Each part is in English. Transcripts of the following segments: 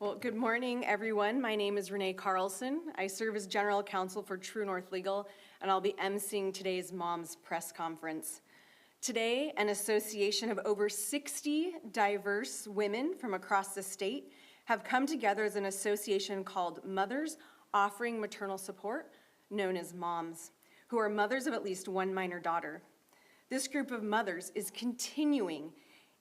Well, good morning, everyone. My name is Renee Carlson. I serve as General Counsel for True North Legal, and I'll be emceeing today's Moms Press Conference. Today, an association of over 60 diverse women from across the state have come together as an association called Mothers Offering Maternal Support, known as MOMS, who are mothers of at least one minor daughter. This group of mothers is continuing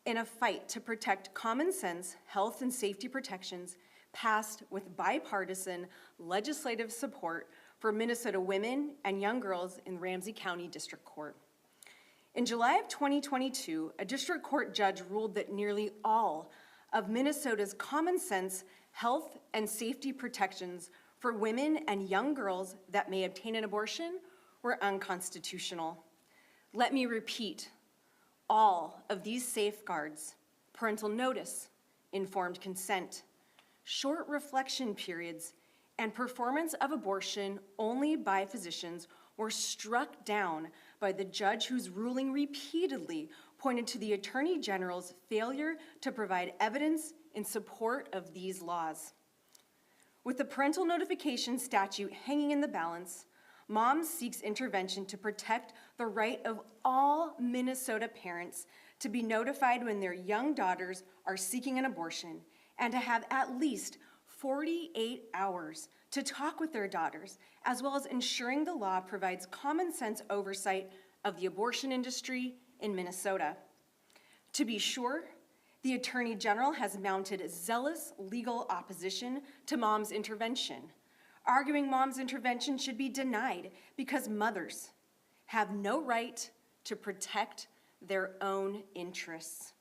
in a fight to protect common sense health and safety protections passed with bipartisan legislative support for Minnesota women and young girls in Ramsey County District Court. In July of 2022, a district court judge ruled that nearly all of Minnesota's common sense health and safety protections for women and young girls that may obtain an abortion were unconstitutional. Let me repeat. All of these safeguards, parental notice, informed consent, short reflection periods, and performance of abortion only by physicians were struck down by the judge whose ruling repeatedly pointed to the Attorney General's failure to provide evidence in support of these laws. With the parental notification statute hanging in the balance, MOMS seeks intervention to protect the right of all Minnesota parents to be notified when their young daughters are seeking an abortion and to have at least 48 hours to talk with their daughters, as well as ensuring the law provides common sense oversight of the abortion industry in Minnesota. To be sure, the Attorney General has mounted zealous legal opposition to MOMS intervention, arguing MOMS intervention should be denied because mothers have no right to protect their own interests.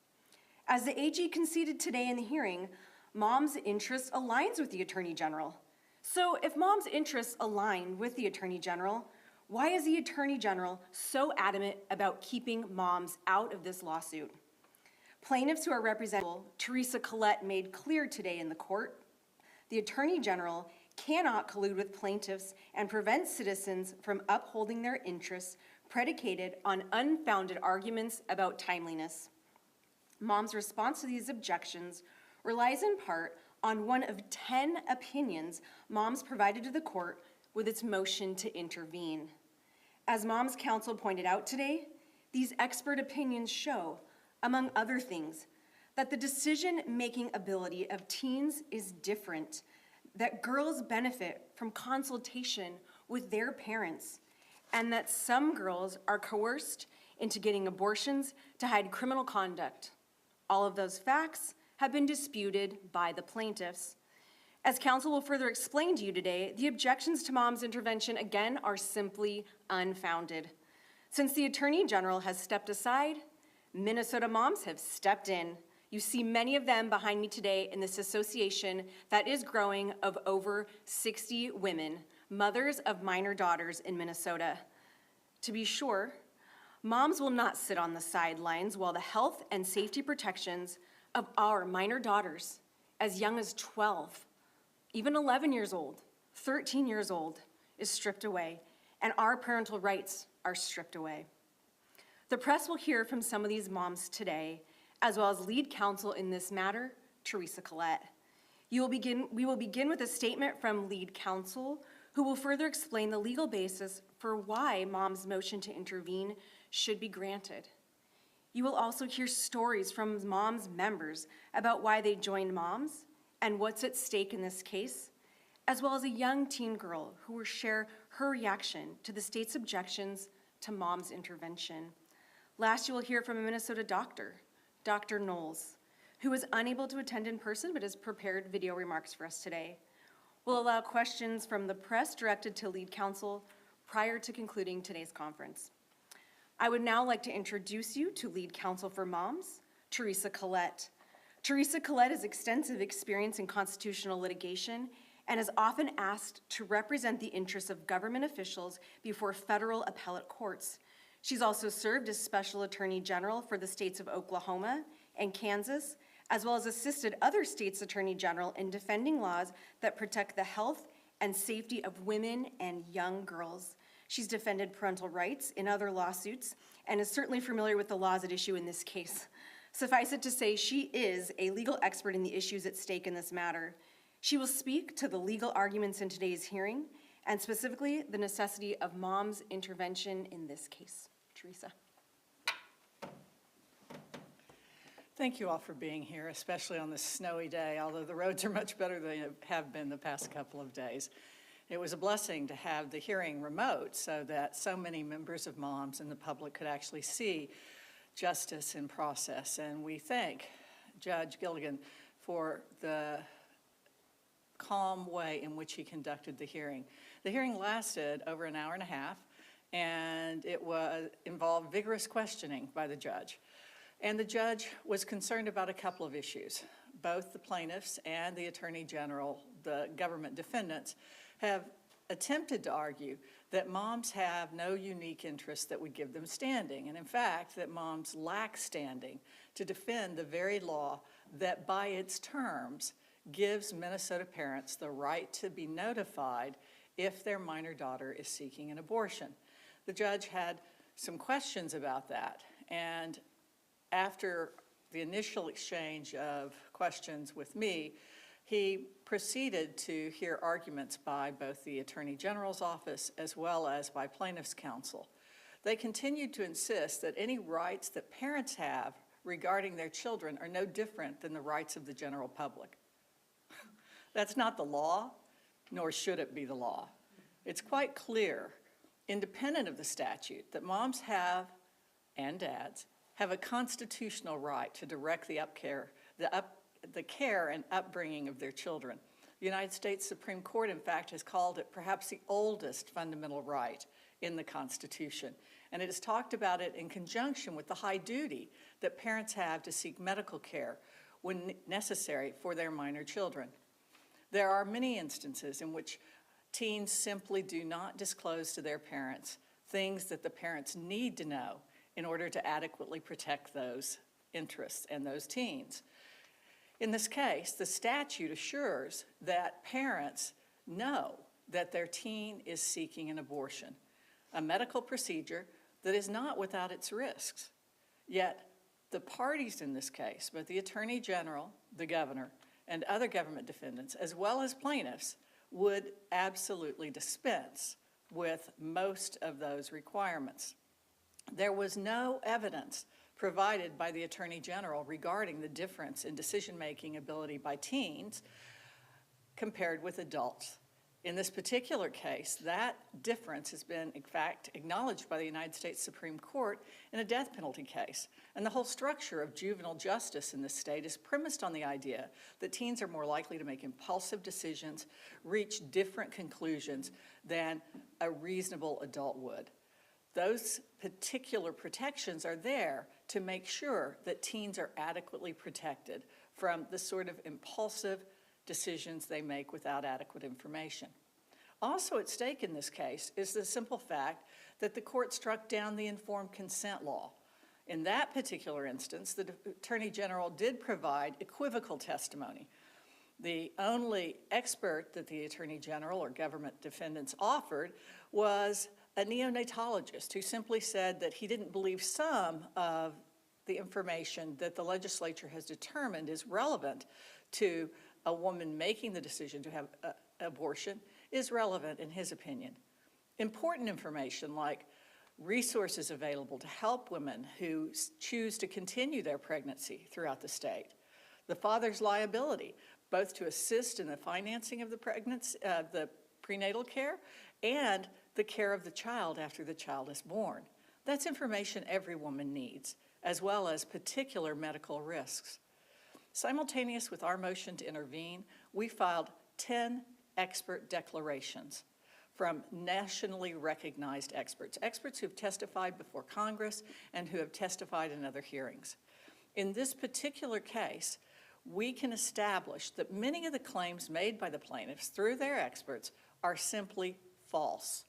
As the AG conceded today in the hearing, MOMS' interests aligns with the Attorney General. So if MOMS' interests align with the Attorney General, why is the Attorney General so adamant about keeping MOMS out of this lawsuit? Plaintiffs who are represented, Teresa Collette, made clear today in the court, the Attorney General cannot collude with plaintiffs and prevent citizens from upholding their interests predicated on unfounded arguments about timeliness. MOMS' response to these objections relies in part on one of 10 opinions MOMS provided to the court with its motion to intervene. As MOMS counsel pointed out today, these expert opinions show, among other things, that the decision-making ability of teens is different, that girls benefit from consultation with their parents, and that some girls are coerced into getting abortions to hide criminal conduct. All of those facts have been disputed by the plaintiffs. As counsel will further explain to you today, the objections to MOMS intervention again are simply unfounded. Since the Attorney General has stepped aside, Minnesota moms have stepped in. You see many of them behind me today in this association that is growing of over 60 women, mothers of minor daughters in Minnesota. To be sure, moms will not sit on the sidelines while the health and safety protections of our minor daughters, as young as 12, even 11 years old, 13 years old, is stripped away, and our parental rights are stripped away. The press will hear from some of these moms today, as well as lead counsel in this matter, Teresa Collette. We will begin with a statement from lead counsel, who will further explain the legal basis for why MOMS' motion to intervene should be granted. You will also hear stories from MOMS members about why they joined MOMS and what's at stake in this case, as well as a young teen girl who will share her reaction to the state's objections to MOMS intervention. Last, you will hear from a Minnesota doctor, Dr. Knowles, who was unable to attend in person but has prepared video remarks for us today. We'll allow questions from the press directed to lead counsel prior to concluding today's conference. I would now like to introduce you to lead counsel for MOMS, Teresa Collette. Teresa Collette has extensive experience in constitutional litigation and is often asked to represent the interests of government officials before federal appellate courts. She's also served as Special Attorney General for the states of Oklahoma and Kansas, as well as assisted other states' Attorney General in defending laws that protect the health and safety of women and young girls. She's defended parental rights in other lawsuits and is certainly familiar with the laws at issue in this case. Suffice it to say, she is a legal expert in the issues at stake in this matter. She will speak to the legal arguments in today's hearing, and specifically the necessity of mom's intervention in this case. Teresa. Thank you all for being here, especially on this snowy day, although the roads are much better than they have been the past couple of days. It was a blessing to have the hearing remote so that so many members of moms and the public could actually see justice in process. And we thank Judge Gilligan for the calm way in which he conducted the hearing. The hearing lasted over an hour and a half, and it involved vigorous questioning by the judge. And the judge was concerned about a couple of issues. Both the plaintiffs and the Attorney General, the government defendants, have attempted to argue that moms have no unique interest that would give them standing, and in fact, that moms lack standing to defend the very law that by its terms gives Minnesota parents the right to be notified if their minor daughter is seeking an abortion. The judge had some questions about that, and after the initial exchange of questions with me, he proceeded to hear arguments by both the Attorney General's office as well as by plaintiff's counsel. They continued to insist that any rights that parents have regarding their children are no different than the rights of the general public. That's not the law, nor should it be the law. It's quite clear, independent of the statute, that moms have, and dads, have a constitutional right to direct the care and upbringing of their children. The United States Supreme Court, in fact, has called it perhaps the oldest fundamental right in the Constitution. And it has talked about it in conjunction with the high duty that parents have to seek medical care when necessary for their minor children. There are many instances in which teens simply do not disclose to their parents things that the parents need to know in order to adequately protect those interests and those teens. In this case, the statute assures that parents know that their teen is seeking an abortion, a medical procedure that is not without its risks. Yet, the parties in this case, both the Attorney General, the governor, and other government defendants, as well as plaintiffs, would absolutely dispense with most of those requirements. There was no evidence provided by the Attorney General regarding the difference in decision-making ability by teens compared with adults. In this particular case, that difference has been, in fact, acknowledged by the United States Supreme Court in a death penalty case. And the whole structure of juvenile justice in this state is premised on the idea that teens are more likely to make impulsive decisions, reach different conclusions than a reasonable adult would. Those particular protections are there to make sure that teens are adequately protected from the sort of impulsive decisions they make without adequate information. Also at stake in this case is the simple fact that the court struck down the informed consent law. In that particular instance, the Attorney General did provide equivocal testimony. The only expert that the Attorney General or government defendants offered was a neonatologist who simply said that he didn't believe some of the information that the legislature has determined is relevant to a woman making the decision to have an abortion is relevant in his opinion. Important information like resources available to help women who choose to continue their pregnancy throughout the state, the father's liability, both to assist in the financing of the pregnancy, the prenatal care, and the care of the child after the child is born. That's information every woman needs, as well as particular medical risks. Simultaneous with our motion to intervene, we filed 10 expert declarations from nationally recognized experts, experts who have testified before Congress and who have testified in other hearings. In this particular case, we can establish that many of the claims made by the plaintiffs through their experts are simply false.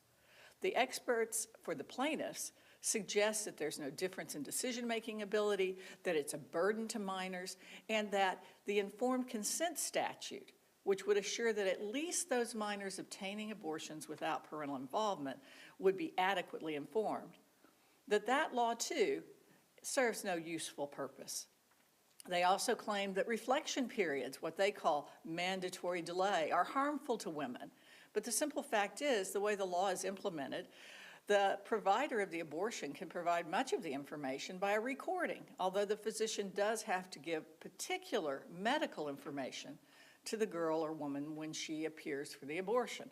The experts for the plaintiffs suggest that there's no difference in decision-making ability, that it's a burden to minors, and that the informed consent statute, which would assure that at least those minors obtaining abortions without parental involvement would be adequately informed, that law too serves no useful purpose. They also claim that reflection periods, what they call mandatory delay, are harmful to women. But the simple fact is, the way the law is implemented, the provider of the abortion can provide much of the information by a recording, although the physician does have to give particular medical information to the girl or woman when she appears for the abortion.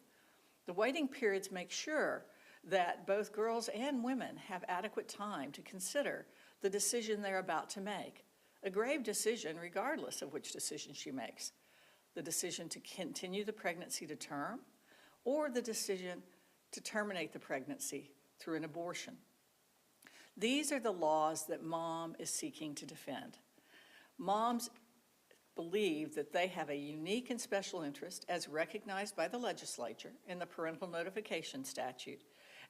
The waiting periods make sure that both girls and women have adequate time to consider the decision they're about to make, a grave decision regardless of which decision she makes, the decision to continue the pregnancy to term or the decision to terminate the pregnancy through an abortion. These are the laws that MOM is seeking to defend. Moms believe that they have a unique and special interest as recognized by the legislature in the parental notification statute,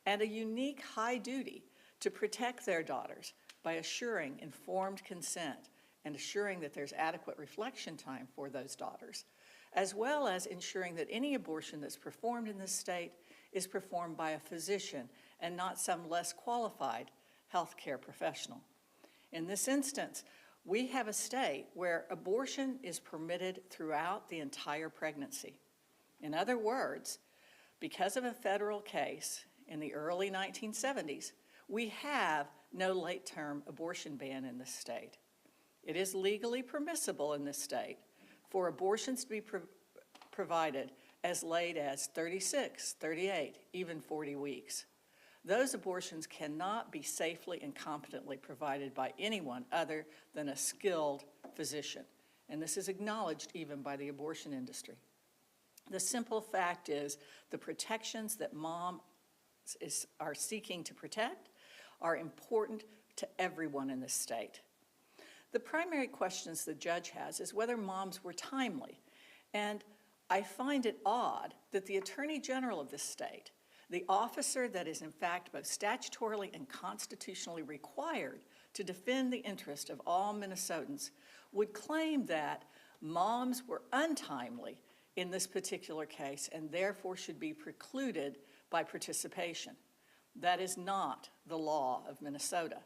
and a unique high duty to protect their daughters by assuring informed consent and assuring that there's adequate reflection time for those daughters, as well as ensuring that any abortion that's performed in this state is performed by a physician and not some less qualified healthcare professional. In this instance, we have a state where abortion is permitted throughout the entire pregnancy. In other words, because of a federal case in the early 1970s, we have no late-term abortion ban in this state. It is legally permissible in this state for abortions to be provided as late as 36, 38, even 40 weeks. Those abortions cannot be safely and competently provided by anyone other than a skilled physician, and this is acknowledged even by the abortion industry. The simple fact is the protections that moms are seeking to protect are important to everyone in this state. The primary questions the judge has is whether moms were timely, and I find it odd that the Attorney General of this state, the officer that is in fact both statutorily and constitutionally required to defend the interest of all Minnesotans, would claim that moms were untimely in this particular case and therefore should be precluded by participation. That is not the law of Minnesota.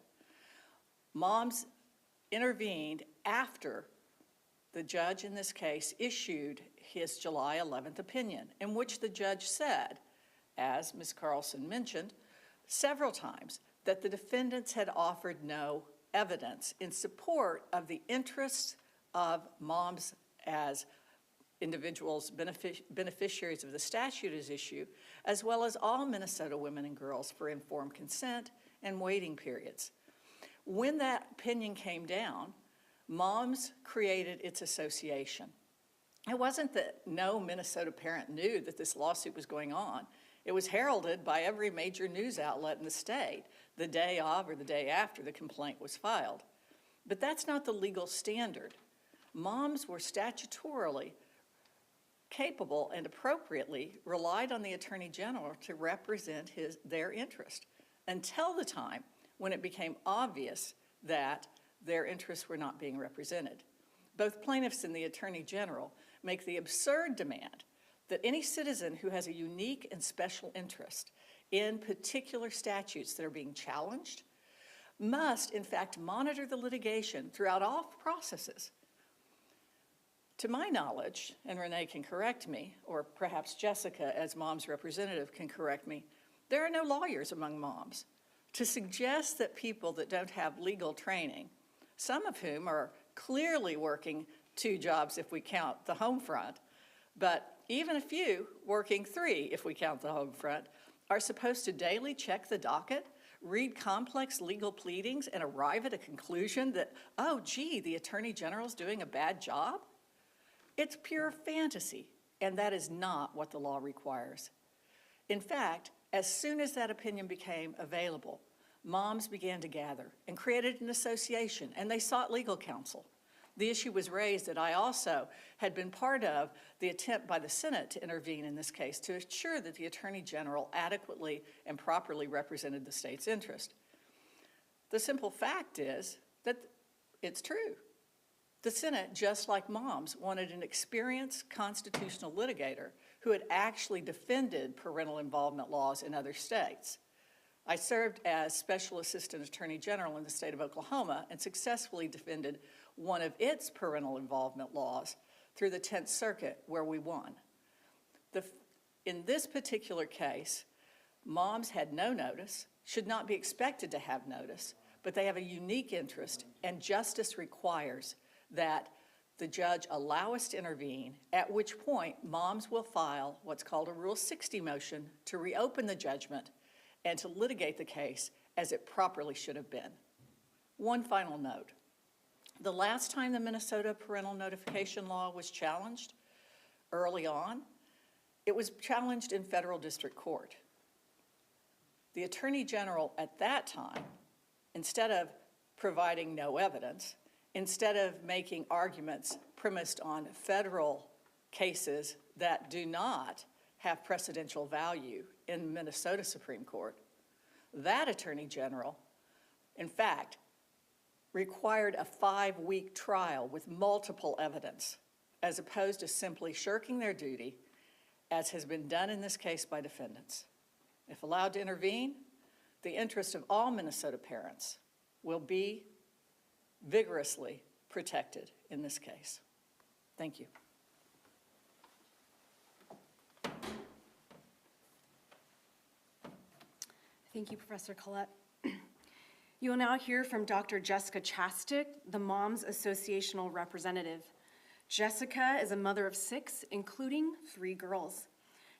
Moms intervened after the judge in this case issued his July 11th opinion, in which the judge said, as Ms. Carlson mentioned several times, that the defendants had offered no evidence in support of the interests of moms as individuals, beneficiaries of the statute as issue, as well as all Minnesota women and girls for informed consent and waiting periods. When that opinion came down, Moms created its association. It wasn't that no Minnesota parent knew that this lawsuit was going on. It was heralded by every major news outlet in the state the day of or the day after the complaint was filed. But that's not the legal standard. Moms were statutorily capable and appropriately relied on the Attorney General to represent their interest until the time when it became obvious that their interests were not being represented. Both plaintiffs and the Attorney General make the absurd demand that any citizen who has a unique and special interest in particular statutes that are being challenged must, in fact, monitor the litigation throughout all processes. To my knowledge, and Renee can correct me, or perhaps Jessica as mom's representative can correct me, there are no lawyers among moms. To suggest that people that don't have legal training, some of whom are clearly working 2 jobs if we count the home front, but even a few working 3 if we count the home front, are supposed to daily check the docket, read complex legal pleadings, and arrive at a conclusion that, oh, gee, the Attorney General's doing a bad job? It's pure fantasy, and that is not what the law requires. In fact, as soon as that opinion became available, moms began to gather and created an association, and they sought legal counsel. The issue was raised that I also had been part of the attempt by the Senate to intervene in this case to ensure that the Attorney General adequately and properly represented the state's interest. The simple fact is that it's true. The Senate, just like moms, wanted an experienced constitutional litigator who had actually defended parental involvement laws in other states. I served as Special Assistant Attorney General in the state of Oklahoma and successfully defended one of its parental involvement laws through the 10th Circuit, where we won. In this particular case, moms had no notice, should not be expected to have notice, but they have a unique interest, and justice requires that the judge allow us to intervene, at which point moms will file what's called a Rule 60 motion to reopen the judgment and to litigate the case as it properly should have been. One final note. The last time the Minnesota parental notification law was challenged, early on, it was challenged in federal district court. The Attorney General at that time, instead of providing no evidence, instead of making arguments premised on federal cases that do not have precedential value in Minnesota Supreme Court, that Attorney General, in fact, required a 5-week trial with multiple evidence, as opposed to simply shirking their duty, as has been done in this case by defendants. If allowed to intervene, the interest of all Minnesota parents will be vigorously protected in this case. Thank you. Thank you, Professor Collette. You will now hear from Dr. Jessica Chastik, the Moms Associational representative. Jessica is a mother of 6, including 3 girls.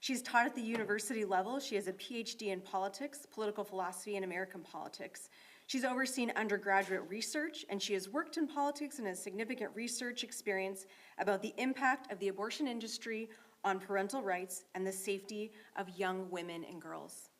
She's taught at the university level. She has a PhD in politics, political philosophy, and American politics. She's overseen undergraduate research, and she has worked in politics and has significant research experience about the impact of the abortion industry on parental rights and the safety of young women and girls.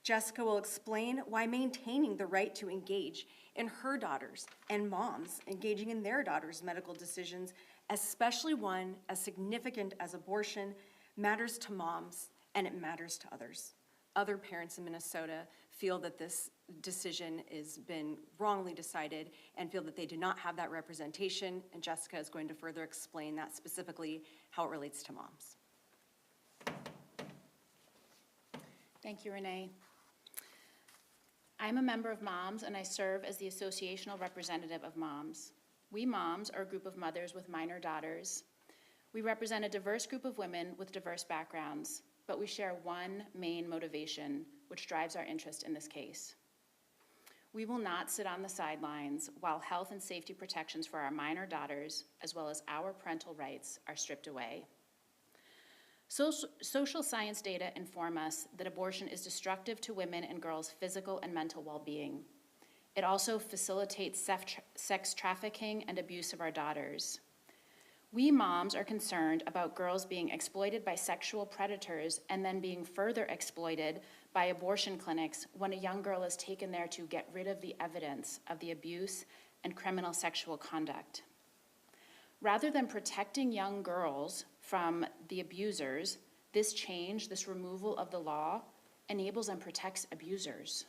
Jessica will explain why maintaining the right to engage in her daughters and moms engaging in their daughters' medical decisions, especially one as significant as abortion, matters to moms and it matters to others. Other parents in Minnesota feel that this decision has been wrongly decided and feel that they do not have that representation, and Jessica is going to further explain that specifically how it relates to moms. Thank you, Renee. I'm a member of Moms, and I serve as the associational representative of Moms. We Moms are a group of mothers with minor daughters. We represent a diverse group of women with diverse backgrounds, but we share one main motivation, which drives our interest in this case. We will not sit on the sidelines while health and safety protections for our minor daughters, as well as our parental rights, are stripped away. Social science data inform us that abortion is destructive to women and girls' physical and mental well-being. It also facilitates sex trafficking and abuse of our daughters. We Moms are concerned about girls being exploited by sexual predators and then being further exploited by abortion clinics when a young girl is taken there to get rid of the evidence of the abuse and criminal sexual conduct. Rather than protecting young girls from the abusers, this removal of the law, enables and protects abusers.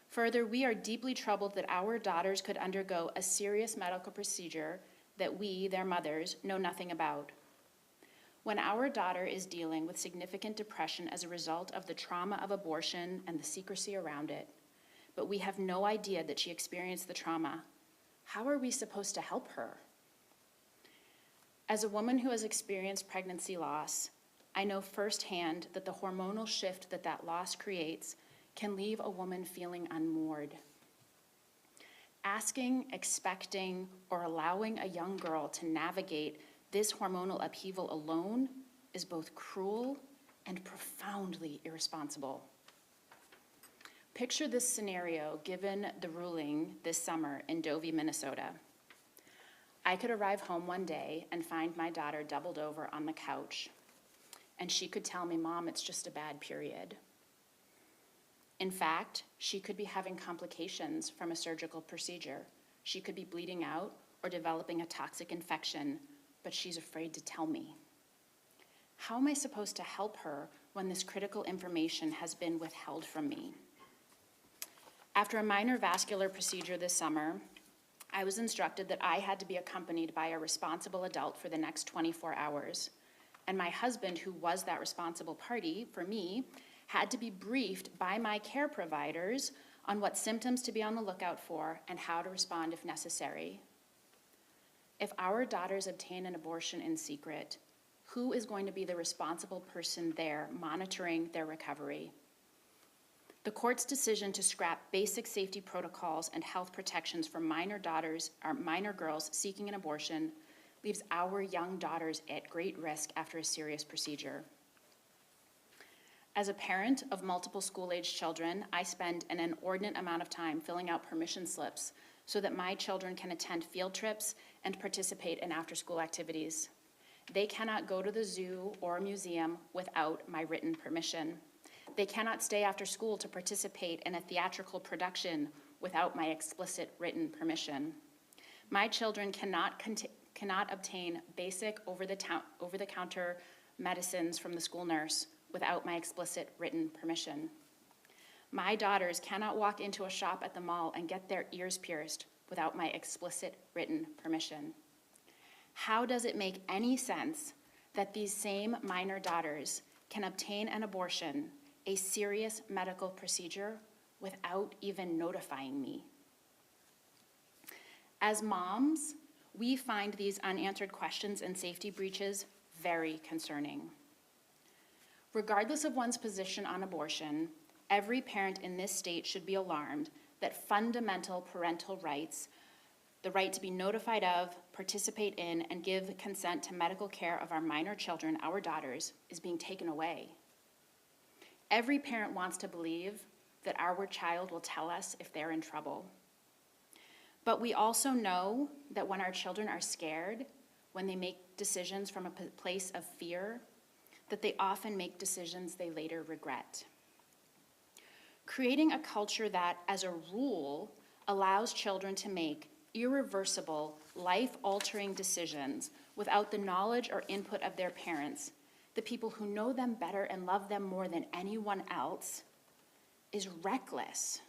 Further, we are deeply troubled that our daughters could undergo a serious medical procedure that we, their mothers, know nothing about. When our daughter is dealing with significant depression as a result of the trauma of abortion and the secrecy around it, but we have no idea that she experienced the trauma, how are we supposed to help her? As a woman who has experienced pregnancy loss, I know firsthand that the hormonal shift that loss creates can leave a woman feeling unmoored. Asking, expecting, or allowing a young girl to navigate this hormonal upheaval alone is both cruel and profoundly irresponsible. Picture this scenario given the ruling this summer in Dovey, Minnesota. I could arrive home one day and find my daughter doubled over on the couch, and she could tell me, "Mom, it's just a bad period." In fact, she could be having complications from a surgical procedure. She could be bleeding out or developing a toxic infection, but she's afraid to tell me. How am I supposed to help her when this critical information has been withheld from me? After a minor vascular procedure this summer, I was instructed that I had to be accompanied by a responsible adult for the next 24 hours. And my husband, who was that responsible party for me, had to be briefed by my care providers on what symptoms to be on the lookout for and how to respond if necessary. If our daughters obtain an abortion in secret, who is going to be the responsible person there monitoring their recovery? The court's decision to scrap basic safety protocols and health protections for minor girls seeking an abortion leaves our young daughters at great risk after a serious procedure. As a parent of multiple school-aged children, I spend an inordinate amount of time filling out permission slips so that my children can attend field trips and participate in after-school activities. They cannot go to the zoo or a museum without my written permission. They cannot stay after school to participate in a theatrical production without my explicit written permission. My children cannot obtain basic over-the-counter medicines from the school nurse without my explicit written permission. My daughters cannot walk into a shop at the mall and get their ears pierced without my explicit written permission. How does it make any sense that these same minor daughters can obtain an abortion, a serious medical procedure, without even notifying me? As moms, we find these unanswered questions and safety breaches very concerning. Regardless of one's position on abortion, every parent in this state should be alarmed that fundamental parental rights, the right to be notified of, participate in, and give consent to medical care of our minor children, our daughters, is being taken away. Every parent wants to believe that our child will tell us if they're in trouble. But we also know that when our children are scared, when they make decisions from a place of fear, that they often make decisions they later regret. Creating a culture that, as a rule, allows children to make irreversible, life-altering decisions without the knowledge or input of their parents, the people who know them better and love them more than anyone else, is reckless.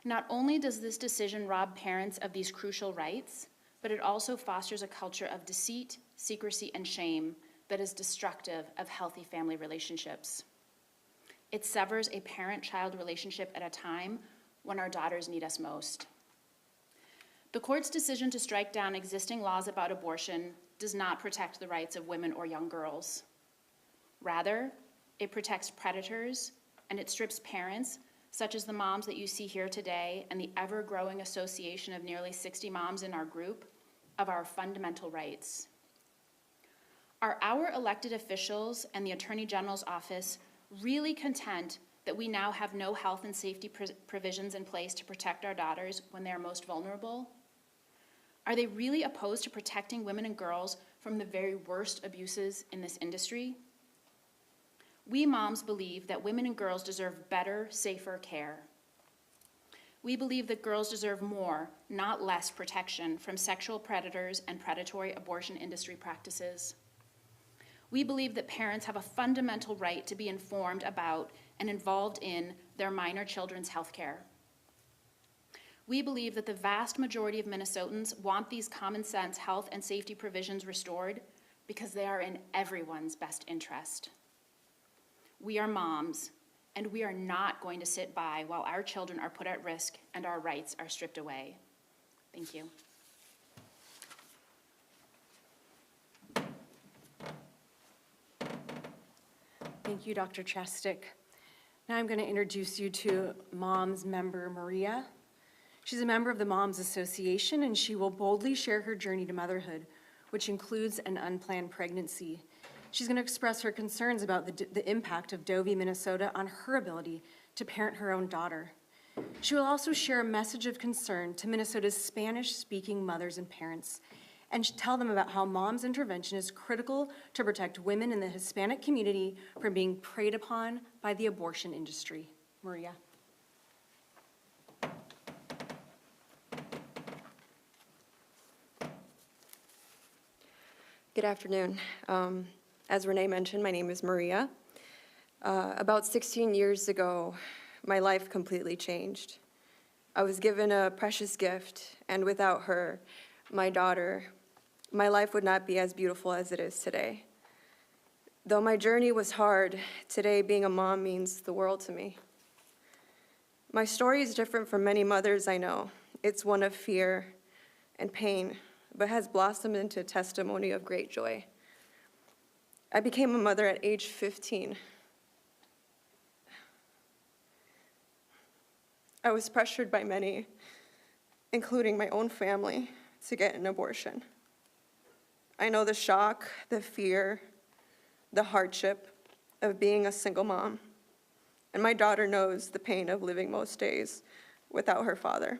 Not only does this decision rob parents of these crucial rights, but it also fosters a culture of deceit, secrecy, and shame that is destructive of healthy family relationships. It severs a parent-child relationship at a time when our daughters need us most. The court's decision to strike down existing laws about abortion does not protect the rights of women or young girls. Rather, it protects predators, and it strips parents, such as the moms that you see here today and the ever-growing association of nearly 60 moms in our group, of our fundamental rights. Are our elected officials and the Attorney General's office really content that we now have no health and safety provisions in place to protect our daughters when they are most vulnerable? Are they really opposed to protecting women and girls from the very worst abuses in this industry? We moms believe that women and girls deserve better, safer care. We believe that girls deserve more, not less, protection from sexual predators and predatory abortion industry practices. We believe that parents have a fundamental right to be informed about and involved in their minor children's health care. We believe that the vast majority of Minnesotans want these common sense health and safety provisions restored because they are in everyone's best interest. We are moms, and we are not going to sit by while our children are put at risk and our rights are stripped away. Thank you. Thank you, Dr. Chastik. Now I'm going to introduce you to Moms member Maria. She's a member of the Moms Association, and she will boldly share her journey to motherhood, which includes an unplanned pregnancy. She's going to express her concerns about the impact of Doe v. Minnesota on her ability to parent her own daughter. She will also share a message of concern to Minnesota's Spanish-speaking mothers and parents, and tell them about how Moms intervention is critical to protect women in the Hispanic community from being preyed upon by the abortion industry. Maria. Good afternoon. As Renee mentioned, my name is Maria. About 16 years ago, my life completely changed. I was given a precious gift, and without her, my daughter, my life would not be as beautiful as it is today. Though my journey was hard, today being a mom means the world to me. My story is different from many mothers I know. It's one of fear and pain, but has blossomed into a testimony of great joy. I became a mother at age 15. I was pressured by many, including my own family, to get an abortion. I know the shock, the fear, the hardship of being a single mom, and my daughter knows the pain of living most days without her father.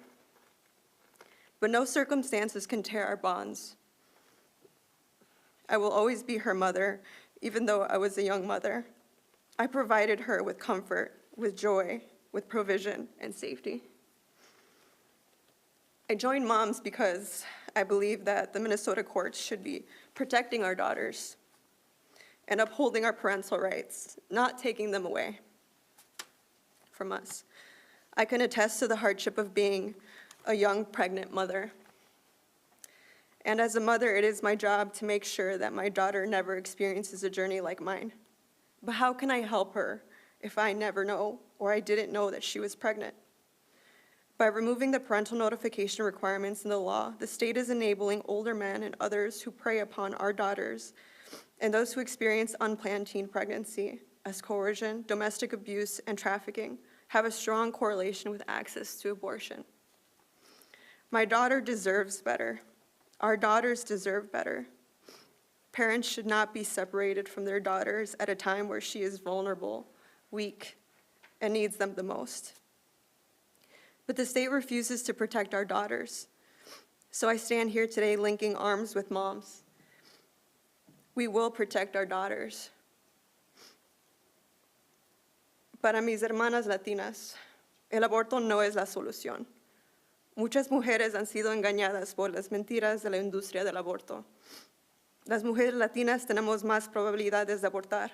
But no circumstances can tear our bonds. I will always be her mother, even though I was a young mother. I provided her with comfort, with joy, with provision and safety. I joined Moms because I believe that the Minnesota courts should be protecting our daughters and upholding our parental rights, not taking them away from us. I can attest to the hardship of being a young pregnant mother. And as a mother, it is my job to make sure that my daughter never experiences a journey like mine. But how can I help her if I never know or I didn't know that she was pregnant? By removing the parental notification requirements in the law, the state is enabling older men and others who prey upon our daughters and those who experience unplanned teen pregnancy as coercion, domestic abuse, and trafficking have a strong correlation with access to abortion. My daughter deserves better. Our daughters deserve better. Parents should not be separated from their daughters at a time where she is vulnerable, weak, and needs them the most. But the state refuses to protect our daughters. So I stand here today linking arms with moms. We will protect our daughters. Para mis hermanas latinas, el aborto no es la solución. Muchas mujeres han sido engañadas por las mentiras de la industria del aborto. Las mujeres latinas tenemos más probabilidades de abortar,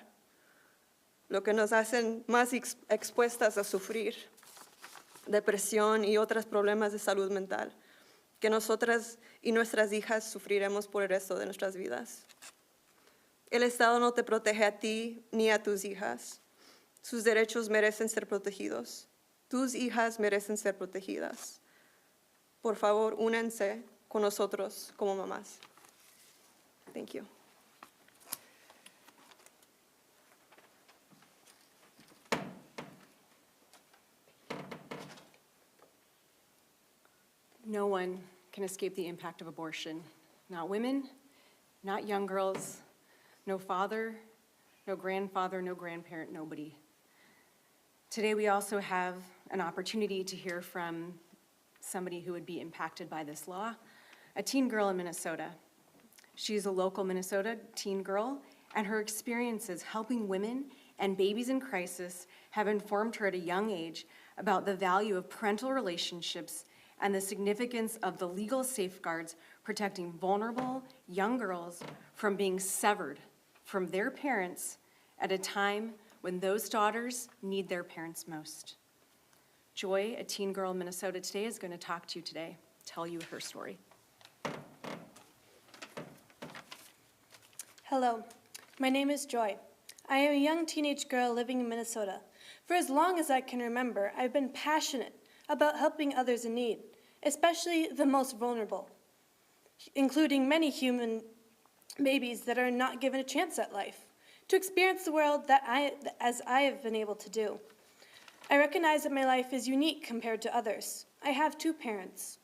lo que nos hacen más expuestas a sufrir depresión y otros problemas de salud mental, que nosotras y nuestras hijas sufriremos por el resto de nuestras vidas. El Estado no te protege a ti ni a tus hijas. Sus derechos merecen ser protegidos. Tus hijas merecen ser protegidas. Por favor, únanse con nosotros como mamás. Thank you. No one can escape the impact of abortion. Not women, not young girls, no father, no grandfather, no grandparent, nobody. Today we also have an opportunity to hear from somebody who would be impacted by this law, a teen girl in Minnesota. She's a local Minnesota teen girl, and her experiences helping women and babies in crisis have informed her at a young age about the value of parental relationships and the significance of the legal safeguards protecting vulnerable young girls from being severed from their parents at a time when those daughters need their parents most. Joy, a teen girl in Minnesota today, is going to talk to you today, tell you her story. Hello, my name is Joy. I am a young teenage girl living in Minnesota. For as long as I can remember, I've been passionate about helping others in need, especially the most vulnerable, including many human babies that are not given a chance at life, to experience the world as I have been able to do. I recognize that my life is unique compared to others. I have two parents,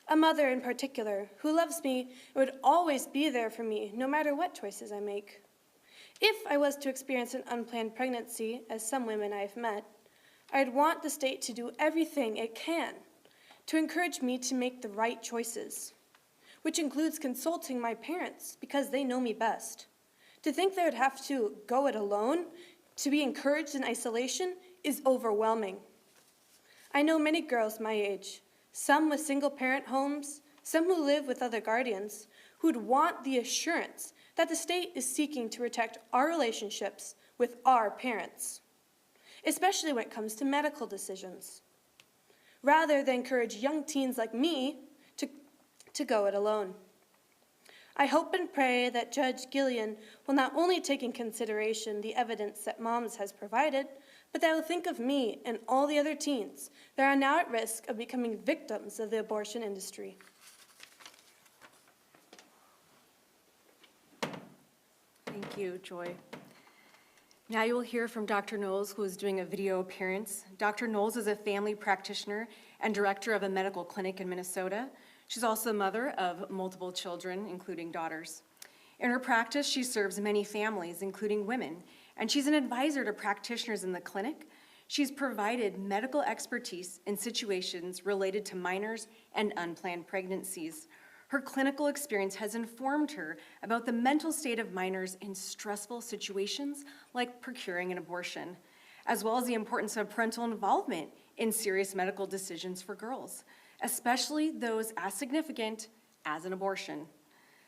a mother in particular, who loves me and would always be there for me no matter what choices I make. If I was to experience an unplanned pregnancy, as some women I've met, I'd want the state to do everything it can to encourage me to make the right choices, which includes consulting my parents because they know me best. To think they would have to go it alone, to be encouraged in isolation, is overwhelming. I know many girls my age, some with single-parent homes, some who live with other guardians, who'd want the assurance that the state is seeking to protect our relationships with our parents, especially when it comes to medical decisions, rather than encourage young teens like me to go it alone. I hope and pray that Judge Gillian will not only take in consideration the evidence that Moms has provided, but that will think of me and all the other teens that are now at risk of becoming victims of the abortion industry. Thank you, Joy. Now you will hear from Dr. Knowles, who is doing a video appearance. Dr. Knowles is a family practitioner and director of a medical clinic in Minnesota. She's also a mother of multiple children, including daughters. In her practice, she serves many families, including women, and she's an advisor to practitioners in the clinic. She's provided medical expertise in situations related to minors and unplanned pregnancies. Her clinical experience has informed her about the mental state of minors in stressful situations like procuring an abortion, as well as the importance of parental involvement in serious medical decisions for girls, especially those as significant as an abortion,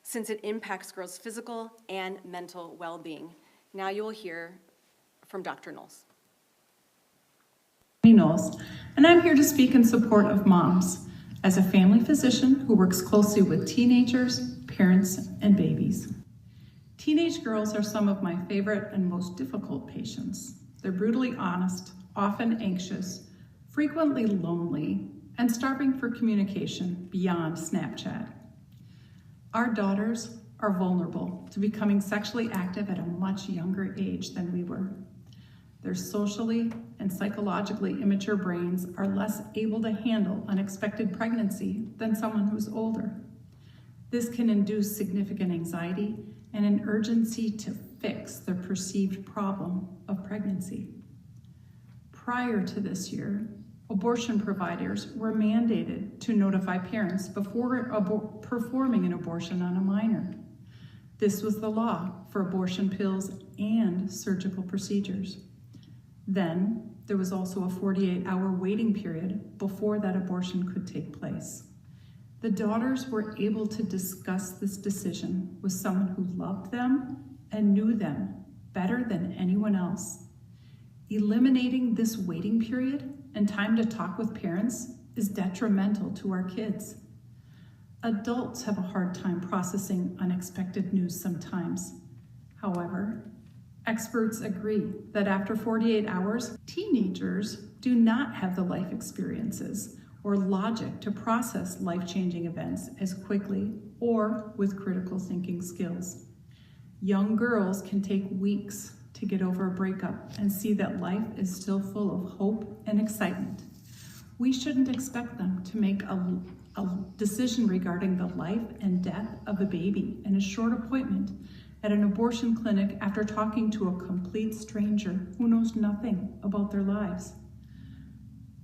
since it impacts girls' physical and mental well-being. Now you will hear from Dr. Knowles. Knowles, and I'm here to speak in support of moms as a family physician who works closely with teenagers, parents, and babies. Teenage girls are some of my favorite and most difficult patients. They're brutally honest, often anxious, frequently lonely, and starving for communication beyond Snapchat. Our daughters are vulnerable to becoming sexually active at a much younger age than we were. Their socially and psychologically immature brains are less able to handle unexpected pregnancy than someone who's older. This can induce significant anxiety and an urgency to fix the perceived problem of pregnancy. Prior to this year, abortion providers were mandated to notify parents before performing an abortion on a minor. This was the law for abortion pills and surgical procedures. Then, there was also a 48-hour waiting period before that abortion could take place. The daughters were able to discuss this decision with someone who loved them and knew them better than anyone else. Eliminating this waiting period and time to talk with parents is detrimental to our kids. Adults have a hard time processing unexpected news sometimes. However, experts agree that after 48 hours, teenagers do not have the life experiences or logic to process life-changing events as quickly or with critical thinking skills. Young girls can take weeks to get over a breakup and see that life is still full of hope and excitement. We shouldn't expect them to make a decision regarding the life and death of a baby in a short appointment at an abortion clinic after talking to a complete stranger who knows nothing about their lives.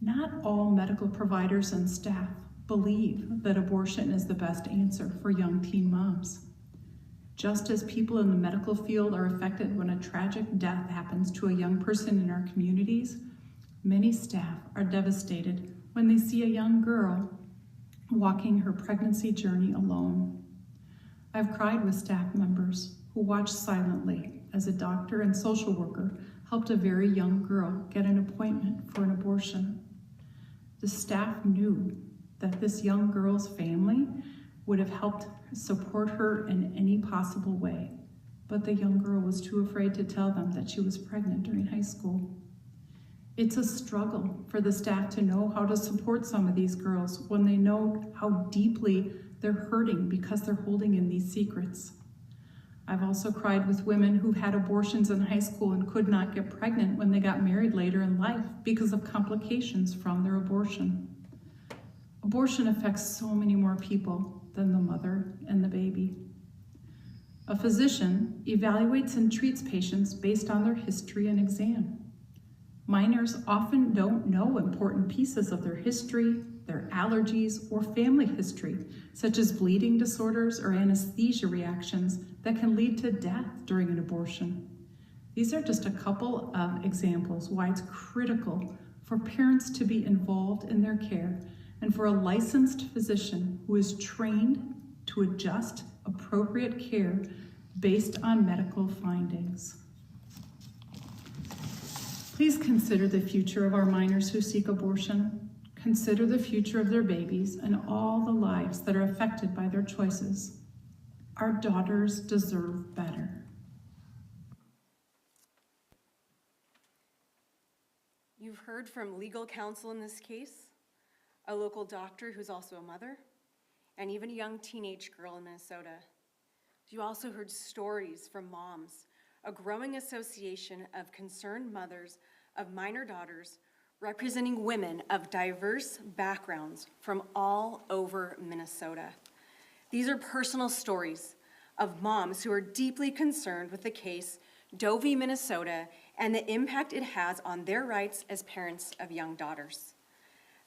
Not all medical providers and staff believe that abortion is the best answer for young teen moms. Just as people in the medical field are affected when a tragic death happens to a young person in our communities, many staff are devastated when they see a young girl walking her pregnancy journey alone. I've cried with staff members who watched silently as a doctor and social worker helped a very young girl get an appointment for an abortion. The staff knew that this young girl's family would have helped support her in any possible way, but the young girl was too afraid to tell them that she was pregnant during high school. It's a struggle for the staff to know how to support some of these girls when they know how deeply they're hurting because they're holding in these secrets. I've also cried with women who've had abortions in high school and could not get pregnant when they got married later in life because of complications from their abortion. Abortion affects so many more people than the mother and the baby. A physician evaluates and treats patients based on their history and exam. Minors often don't know important pieces of their history, their allergies, or family history, such as bleeding disorders or anesthesia reactions that can lead to death during an abortion. These are just a couple of examples why it's critical for parents to be involved in their care and for a licensed physician who is trained to adjust appropriate care based on medical findings. Please consider the future of our minors who seek abortion. Consider the future of their babies and all the lives that are affected by their choices. Our daughters deserve better. You've heard from legal counsel in this case, a local doctor who's also a mother, and even a young teenage girl in Minnesota. You also heard stories from moms a growing association of concerned mothers of minor daughters representing women of diverse backgrounds from all over Minnesota. These are personal stories of moms who are deeply concerned with the case Doe v. Minnesota and the impact it has on their rights as parents of young daughters.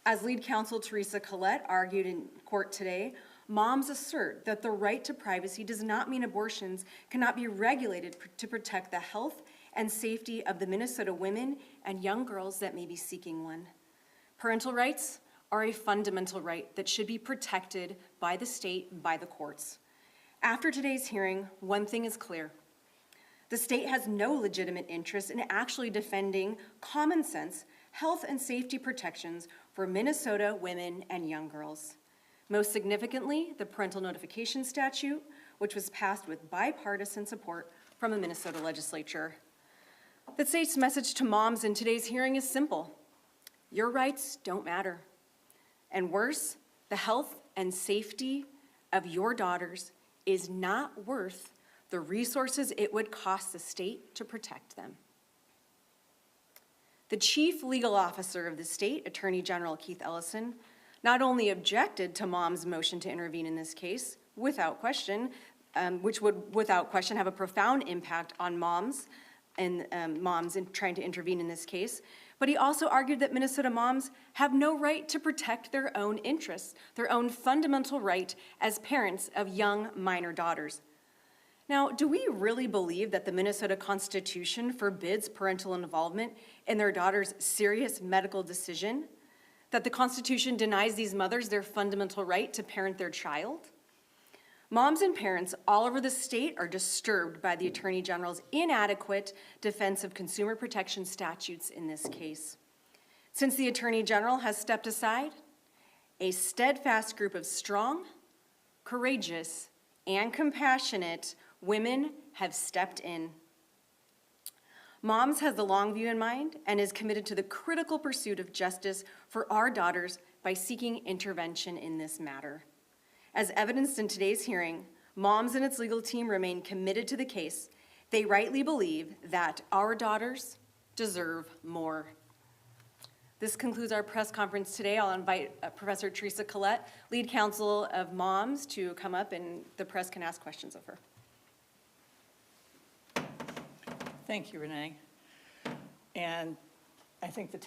As lead counsel Teresa Collette argued in court today, moms assert that the right to privacy does not mean abortions cannot be regulated to protect the health and safety of the Minnesota women and young girls that may be seeking one. Parental rights are a fundamental right that should be protected by the state and by the courts. After today's hearing, one thing is clear. The state has no legitimate interest in actually defending common sense health and safety protections for Minnesota women and young girls. Most significantly, the parental notification statute, which was passed with bipartisan support from the Minnesota legislature. The state's message to moms in today's hearing is simple. Your rights don't matter. And worse, the health and safety of your daughters is not worth the resources it would cost the state to protect them. The chief legal officer of the state, Attorney General Keith Ellison, not only objected to mom's motion to intervene in this case, without question, which would without question have a profound impact on moms and moms in trying to intervene in this case, but he also argued that Minnesota moms have no right to protect their own interests, their own fundamental right as parents of young minor daughters. Now, do we really believe that the Minnesota Constitution forbids parental involvement in their daughter's serious medical decision? That the Constitution denies these mothers their fundamental right to parent their child? Moms and parents all over the state are disturbed by the Attorney General's inadequate defense of consumer protection statutes in this case. Since the Attorney General has stepped aside, a steadfast group of strong, courageous, and compassionate women have stepped in. Moms has the long view in mind and is committed to the critical pursuit of justice for our daughters by seeking intervention in this matter. As evidenced in today's hearing, Moms and its legal team remain committed to the case. They rightly believe that our daughters deserve more. This concludes our press conference today. I'll invite Professor Teresa Collette, lead counsel of Moms, to come up and the press can ask questions of her. Thank you, Renee. And I think the